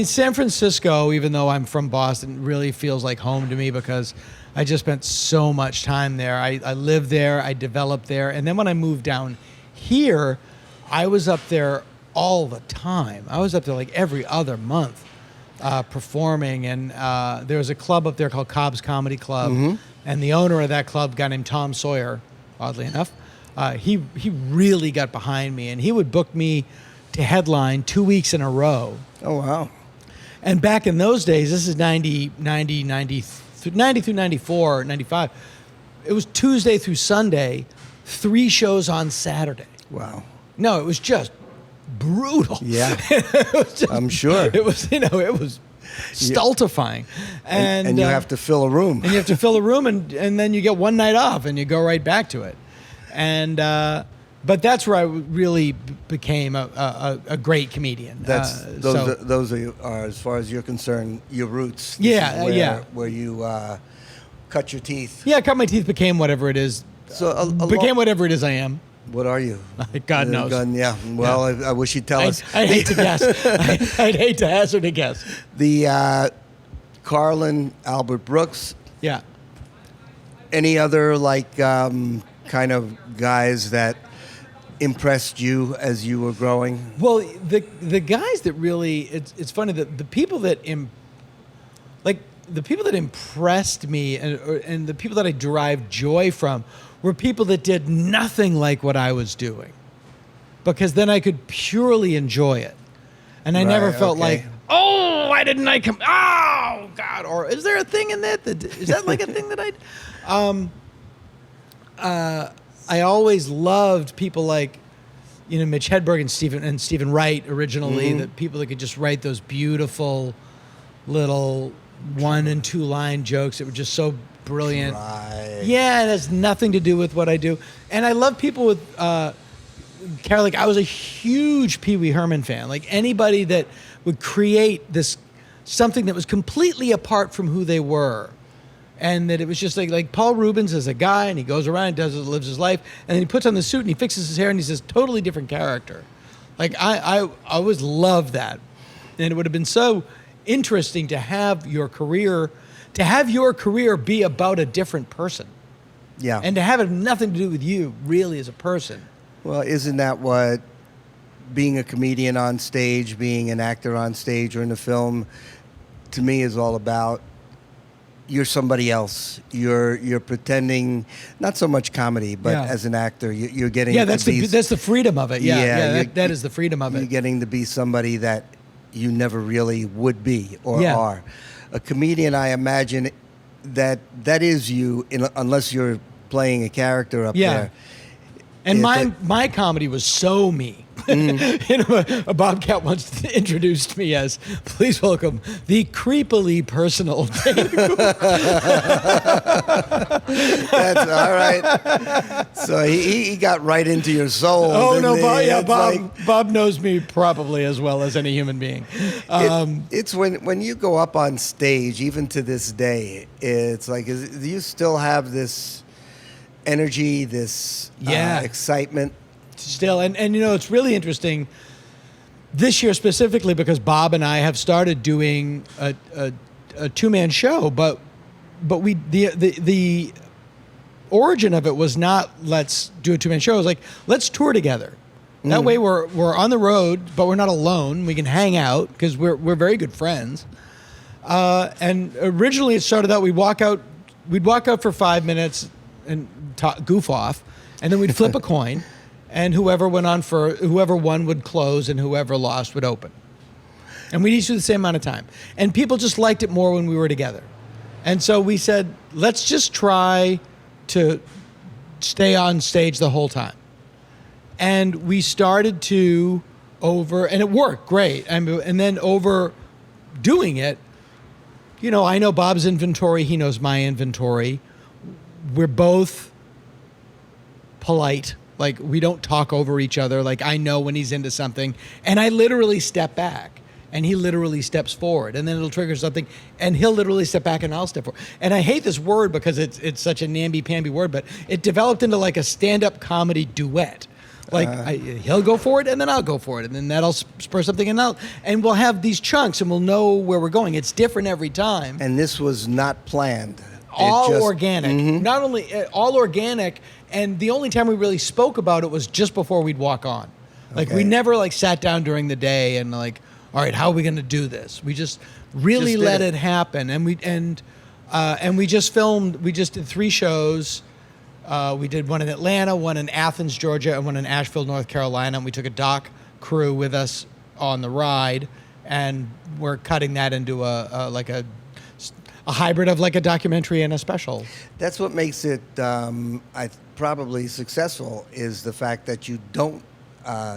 San Francisco, even though I'm from Boston, really feels like home to me because I just spent so much time there. I lived there, I developed there, and then when I moved down here, I was up there all the time. I was up there like every other month performing, and there was a club up there called Cobb's Comedy Club, mm-hmm. and the owner of that club, a guy named Tom Sawyer, oddly enough, he really got behind me, and he would book me to headline 2 weeks in a row. Oh, wow. And back in those days, this is 90 through 94, 95, it was Tuesday through Sunday, 3 shows on Saturday. Wow. No, it was just brutal. Yeah. I'm sure. It was stultifying. And you have to fill a room. And you have to fill a room, and then you get one night off, and you go right back to it. And but that's where I really became a great comedian. Those are, as far as you're concerned, your roots. Where you cut your teeth. Yeah, cut my teeth, became whatever it is. Whatever it is I am. What are you? God knows. Yeah. Well, yeah. I wish you'd tell us. I'd hate to guess. I'd hate to hazard a guess. The Carlin, Albert Brooks. Yeah. Any other kind of guys that impressed you as you were growing? Well, the guys that really, it's funny that the people that impressed me and the people that I derived joy from were people that did nothing like what I was doing, because then I could purely enjoy it, and I never felt like oh, why didn't I come? Oh God! Or is there a thing in that? Is that like a thing that I always loved people like, Mitch Hedberg and Stephen Wright originally. The people that could just write those beautiful little 1 and 2 line jokes that were just so brilliant. Right. Yeah, it has nothing to do with what I do. And I love people with Carol. Like, I was a huge Pee Wee Herman fan. Like, anybody that would create this something that was completely apart from who they were. And that it was just like Paul Rubens is a guy, and he goes around and lives his life, and then he puts on the suit and he fixes his hair, and he's this totally different character. Like, I always loved that. And it would have been so interesting to have your career be about a different person. Yeah. And to have it nothing to do with you really as a person. Well, isn't that what being a comedian on stage, being an actor on stage or in a film, to me is all about? You're somebody else. You're pretending, not so much comedy, but as an actor, you're getting that's the freedom of it. That is the freedom of it. You're getting to be somebody that you never really would be or are. A comedian, I imagine, that is you, unless you're playing a character up there. And my comedy was so me. A Bobcat once introduced me as, please welcome, the creepily personal Dana Gould. That's all right. So he got right into your soul. Oh, no, Bob knows me probably as well as any human being. It's when you go up on stage, even to this day, it's like, do you still have this energy, this excitement? Still, and it's really interesting this year specifically because Bob and I have started doing a 2-man show, but we the origin of it was not let's do a 2-man show. It was like, let's tour together. That way we're on the road, but we're not alone. We can hang out because we're very good friends. And originally it started out we'd walk out for 5 minutes and goof off, and then we'd flip a coin. And whoever won would close, and whoever lost would open. And we'd each do the same amount of time. And people just liked it more when we were together. And so we said, let's just try to stay on stage the whole time. And we started to and it worked great. And then over doing it, I know Bob's inventory, he knows my inventory. We're both polite. Like, we don't talk over each other. Like, I know when he's into something, and I literally step back, and he literally steps forward, and then it'll trigger something, and he'll literally step back, and I'll step forward. And I hate this word because it's such a namby-pamby word, but it developed into like a stand-up comedy duet. Like, he'll go for it, and then I'll go for it, and then that'll spur something, and we'll have these chunks, and we'll know where we're going. It's different every time. And this was not planned. All organic. Not only all organic, and the only time we really spoke about it was just before we'd walk on. Like, we never like sat down during the day and like, all right, how are we going to do this? We just really let it happen, and we just filmed. We just did 3 shows. We did one in Atlanta, one in Athens, Georgia, and one in Asheville, North Carolina. And we took a doc crew with us on the ride, and we're cutting that into a hybrid of like a documentary and a special. That's what makes it probably successful, is the fact that you don't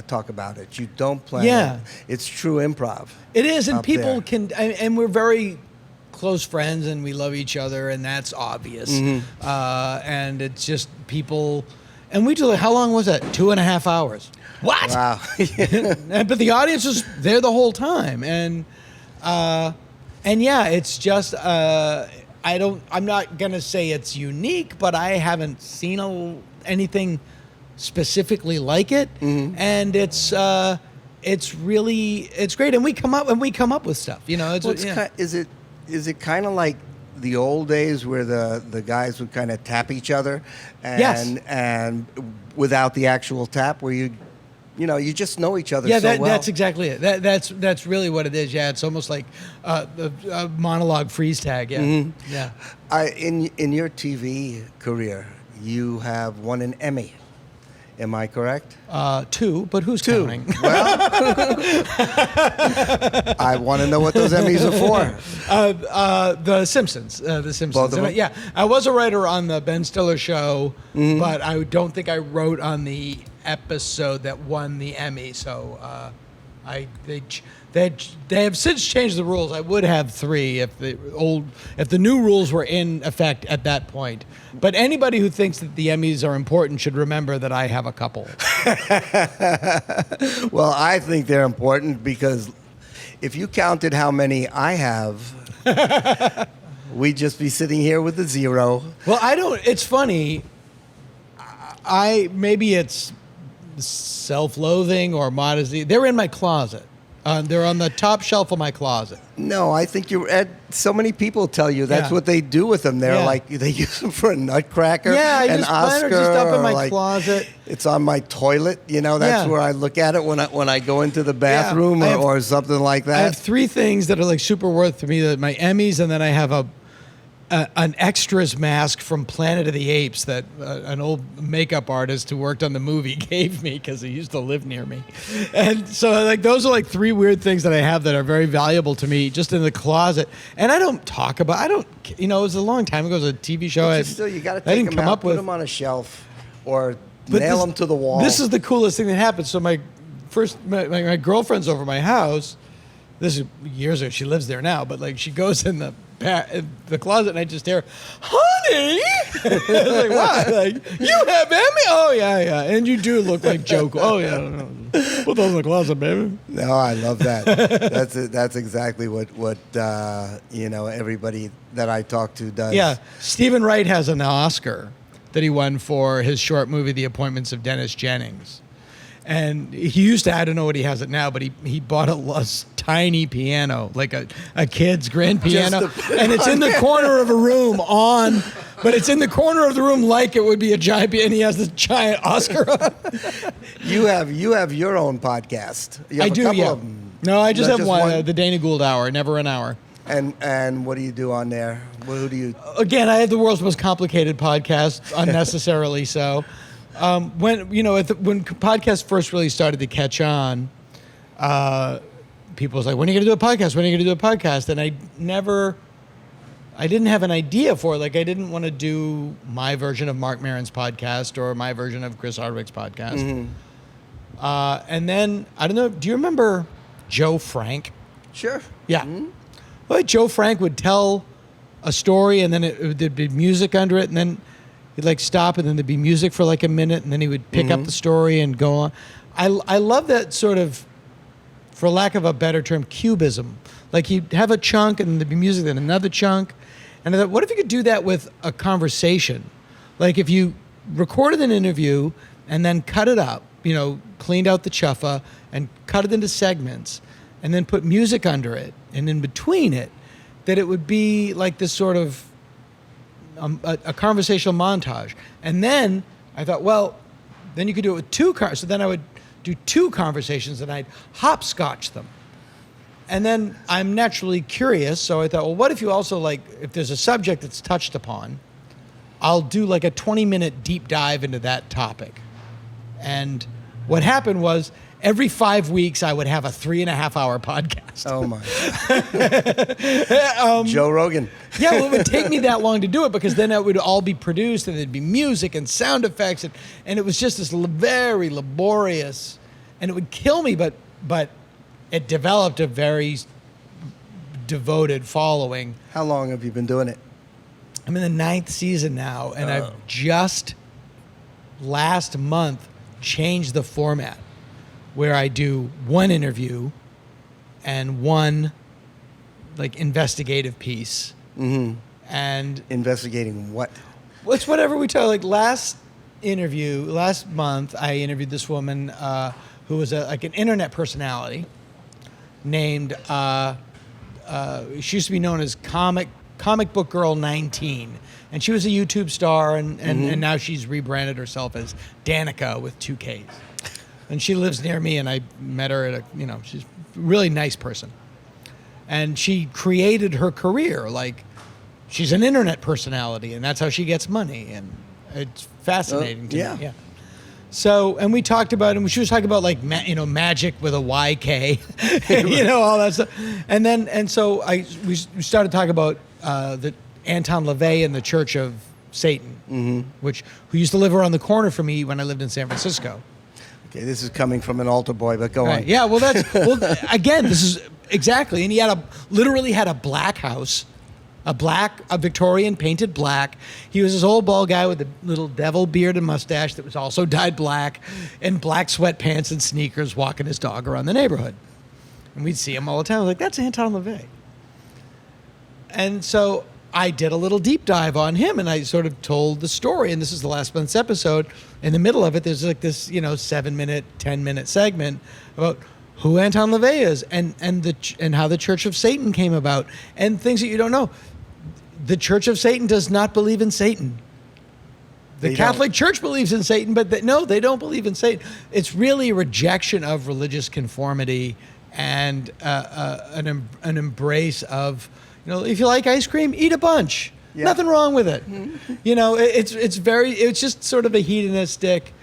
talk about it. You don't plan it. It's true improv. It is, and people can, and we're very close friends, and we love each other, and that's obvious. And it's just people, and we do, how long was that? 2.5 hours. What? Wow. But the audience was there the whole time, and it's just I'm not gonna say it's unique, but I haven't seen anything specifically like it, and it's great, and we come up with stuff. Is it kind of like the old days where the guys would kind of tap each other, and without the actual tap, where you just know each other so well. That's exactly it. That's really what it is. Yeah, it's almost like a monologue freeze tag. Yeah, yeah. In your TV career, you have won an Emmy. Am I correct? 2, but who's Two. counting? Well, I want to know what those Emmys are for. The Simpsons. The Simpsons. Both of And them? yeah, I was a writer on the Ben Stiller show, Mm-hmm. but I don't think I wrote on the episode that won the Emmy. So they have since changed the rules. I would have 3 if the new rules were in effect at that point. But anybody who thinks that the Emmys are important should remember that I have a couple. Well, I think they're important because if you counted how many I have, we'd just be sitting here with a 0. Well, I don't. It's funny. Maybe it's self-loathing or modesty. They're in my closet. They're on the top shelf of my closet. No, I think so many people tell you that's Yeah. what they do with them. They're Yeah. like, they use them for a nutcracker, Yeah, an mine Oscar, are just up in or my like, closet. it's on my toilet. That's Yeah. where I look at it when I go into the bathroom I have- or something like I have that. 3 things that are like super worth to me: my Emmys, and then I have an extras mask from Planet of the Apes that an old makeup artist who worked on the movie gave me because he used to live near me. And so like those are like 3 weird things that I have that are very valuable to me just in the closet. And I don't talk about, it was a long time ago. It was a TV show. But still, you got to I take didn't them come out, up put with. them on a shelf, or But nail this- them to the wall. This is the coolest thing that happened. So my girlfriend's over my house. This is years ago. She lives there now, but like she goes in the closet and I just hear, "Honey," I was like, "What? Like you have Emmy? Oh yeah, and you do look like Joe. Oh yeah, no. Put those in the closet, baby." No, I love that. That's exactly what everybody that I talk to does. Yeah, Stephen Wright has an Oscar that he won for his short movie, The Appointments of Dennis Jennings. And he used to, I don't know what he has it now, but he bought a tiny piano, like a kid's grand piano. And it's in the corner of a room but it's in the corner of the room like it would be a giant piano, and he has this giant Oscar on. You have your own podcast. You have I a do, couple yeah. of them. No, I just Not have one, the Dana Gould Hour, never an hour. And what do you do on there? Who do you? Again, I have the world's most complicated podcast, unnecessarily so. When podcasts first really started to catch on, people was like, "When are you going to do a podcast? When are you going to do a podcast?" And I didn't have an idea for it. Like, I didn't want to do my version of Mark Maron's podcast or my version of Chris Hardwick's podcast. Mm-hmm. And then, I don't know, do you remember Joe Frank? Sure. Yeah. Mm-hmm. Well, Joe Frank would tell a story, and then there'd be music under it, and then he'd like stop, and then there'd be music for like a minute, and then he would pick up the story and go on. I love that sort of, for lack of a better term, cubism. Like he'd have a chunk, and then there'd be music, then another chunk. And I thought, what if you could do that with a conversation? Like if you recorded an interview and then cut it up, cleaned out the chuffa and cut it into segments, and then put music under it, and in between it, that it would be like this sort of a conversational montage. And then I thought, well, then you could do it with 2 cars. So then I would do 2 conversations and I'd hopscotch them. And then I'm naturally curious, so I thought, well, what if you also if there's a subject that's touched upon, I'll do like a 20-minute deep dive into that topic. And what happened was every 5 weeks I would have a 3.5-hour podcast. Oh my. Joe Rogan. Yeah, well, it would take me that long to do it because then it would all be produced and there'd be music and sound effects and it was just this very laborious, and it would kill me, but it developed a very devoted following. How long have you been doing it? I'm in the 9th season now, and I've just last month changed the format where I do 1 interview and 1 investigative piece. Mm-hmm. And Investigating what? it's whatever we tell. Like last month, I interviewed this woman who was an internet personality named, she used to be known as Comic Book Girl 19. And she was a YouTube star, and now she's rebranded herself as Danica with 2 Ks. And she lives near me, and I met her at she's a really nice person. And she created her career. Like, she's an internet personality, and that's how she gets money. And it's fascinating to me. Yeah. So, and we talked about, and she was talking about like, magic with a YK, all that stuff. And so we started talking about the Anton LaVey and the Church of Satan, who used to live around the corner from me when I lived in San Francisco. Okay, this is coming from an altar boy, but go on. Yeah, well, again, this is exactly, and he literally had a black house. A Victorian painted black. He was this old bald guy with a little devil beard and mustache that was also dyed black, and black sweatpants and sneakers, walking his dog around the neighborhood. And we'd see him all the time. I was like, that's Anton LaVey. And so I did a little deep dive on him, and I sort of told the story. And this is the last month's episode. In the middle of it, there's like this, 7-minute, 10-minute segment about who Anton LaVey is and how the Church of Satan came about and things that you don't know. The Church of Satan does not believe in Satan. The Catholic Church believes in Satan, but no, they don't believe in Satan. It's really a rejection of religious conformity and an embrace of, if you like ice cream, eat a bunch. Yeah. Nothing wrong with it. Mm-hmm. It's just sort of a hedonistic.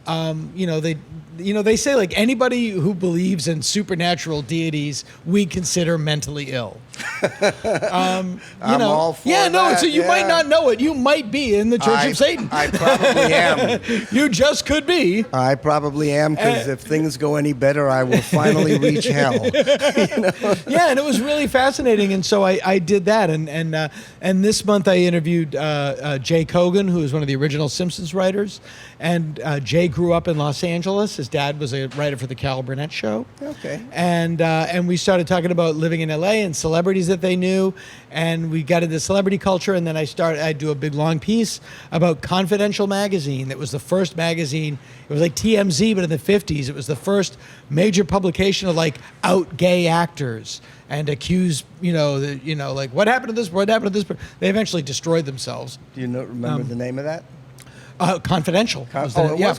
They say like anybody who believes in supernatural deities we consider mentally ill. I'm all for that. So you might not know it. You might be in the Church of Satan. I probably am. You just could be. I probably am, because if things go any better, I will finally reach hell. Yeah, and it was really fascinating, and so I did that, and this month I interviewed Jay Kogan, who is one of the original Simpsons writers, and Jay grew up in Los Angeles. His dad was a writer for the Carol Burnett Show. Okay. And we started talking about living in LA and celebrities that they knew, and we got into celebrity culture, and then I do a big long piece about Confidential magazine. That was the first magazine. It was like TMZ, but in the 50s. It was the first major publication of like out gay actors and accuse, like what happened to this? What happened to this? They eventually destroyed themselves. Do you remember the name of that? Confidential. Was Confidential. Yeah,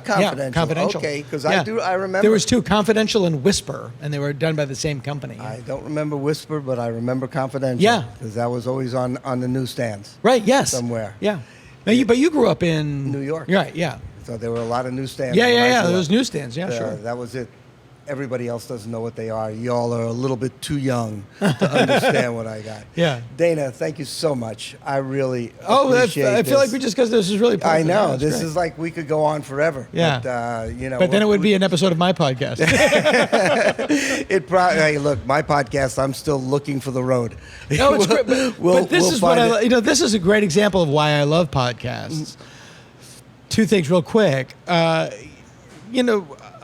Confidential. Okay, because I remember. There was two, Confidential and Whisper, and they were done by the same company. I don't remember Whisper, but I remember Confidential. Yeah. Because that was always on the newsstands. Right, yes. Somewhere. Yeah. Now but you grew up in... New York. Right, yeah. So there were a lot of newsstands. Yeah. There was newsstands, sure. That was it. Everybody else doesn't know what they are. Y'all are a little bit too young to understand what I got. Yeah. Dana, thank you so much. I really appreciate I feel like because this is really I know. Yeah, this is like we could go on forever. Yeah. But, then it would be an episode of my podcast. Hey, look, my podcast, I'm still looking for the road. No, it's great. But this is what this is a great example of why I love podcasts. Two things real quick.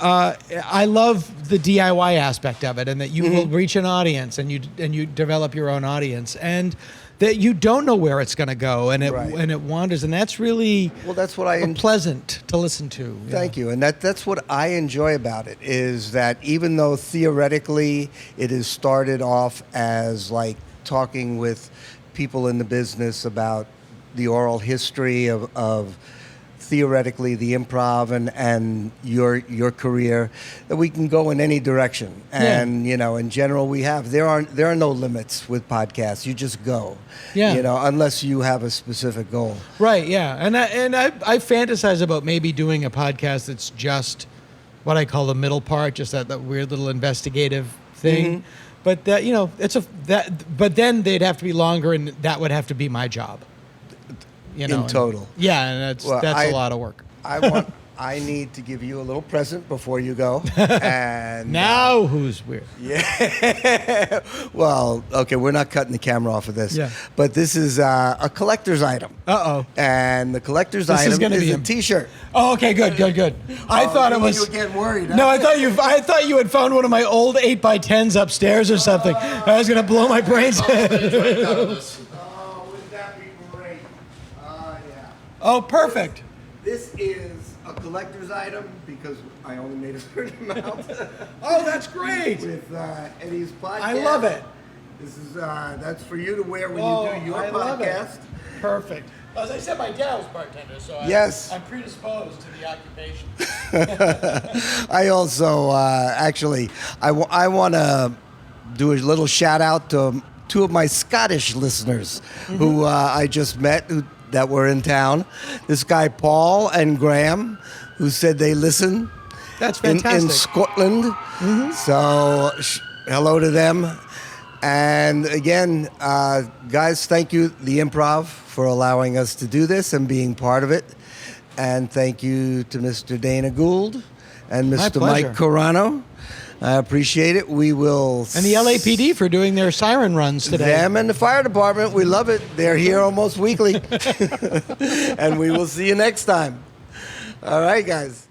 I love the DIY aspect of it, and that you will reach an audience, and you develop your own audience, and that you don't know where it's going to go, and it wanders, and that's really that's what pleasant to listen to. Thank you, and that's what I enjoy about it, is that even though theoretically it is started off as like talking with people in the business about the oral history of theoretically the improv and your career, that we can go in any direction. And in general there are no limits with podcasts. You just go. Unless you have a specific goal. Right, yeah. And I fantasize about maybe doing a podcast that's just what I call the middle part, just that weird little investigative thing. But but then they'd have to be longer, and that would have to be my job. In total. And that's a lot of work. I need to give you a little present before you go. And now who's weird? Yeah. Well, okay, we're not cutting the camera off of this. Yeah. But this is a collector's item. Uh-oh. And the collector's item is a T-shirt. Oh, okay, good. I thought it was. You were getting worried. No, I thought you had found one of my old 8x10s upstairs or something. I was gonna blow my brains out. Oh, perfect. This is a collector's item because I only made a certain amount. Oh, that's great. With Eddie's podcast. I love it. This is that's for you to wear when you do your podcast. Perfect. As I said, my dad was bartender, so I'm predisposed to the occupation. I also actually I want to do a little shout out to two of my Scottish listeners who I just met, who that were in town. This guy, Paul and Graham, who said they listen. That's fantastic. In Scotland. So hello to them. And again, guys, thank you, the Improv, for allowing us to do this and being part of it. And thank you to Mr. Dana Gould and Mr. Mike Carano. I appreciate it. We will... And the LAPD for doing their siren runs today. Them and the fire department. We love it. They're here almost weekly. And we will see you next time. All right, guys.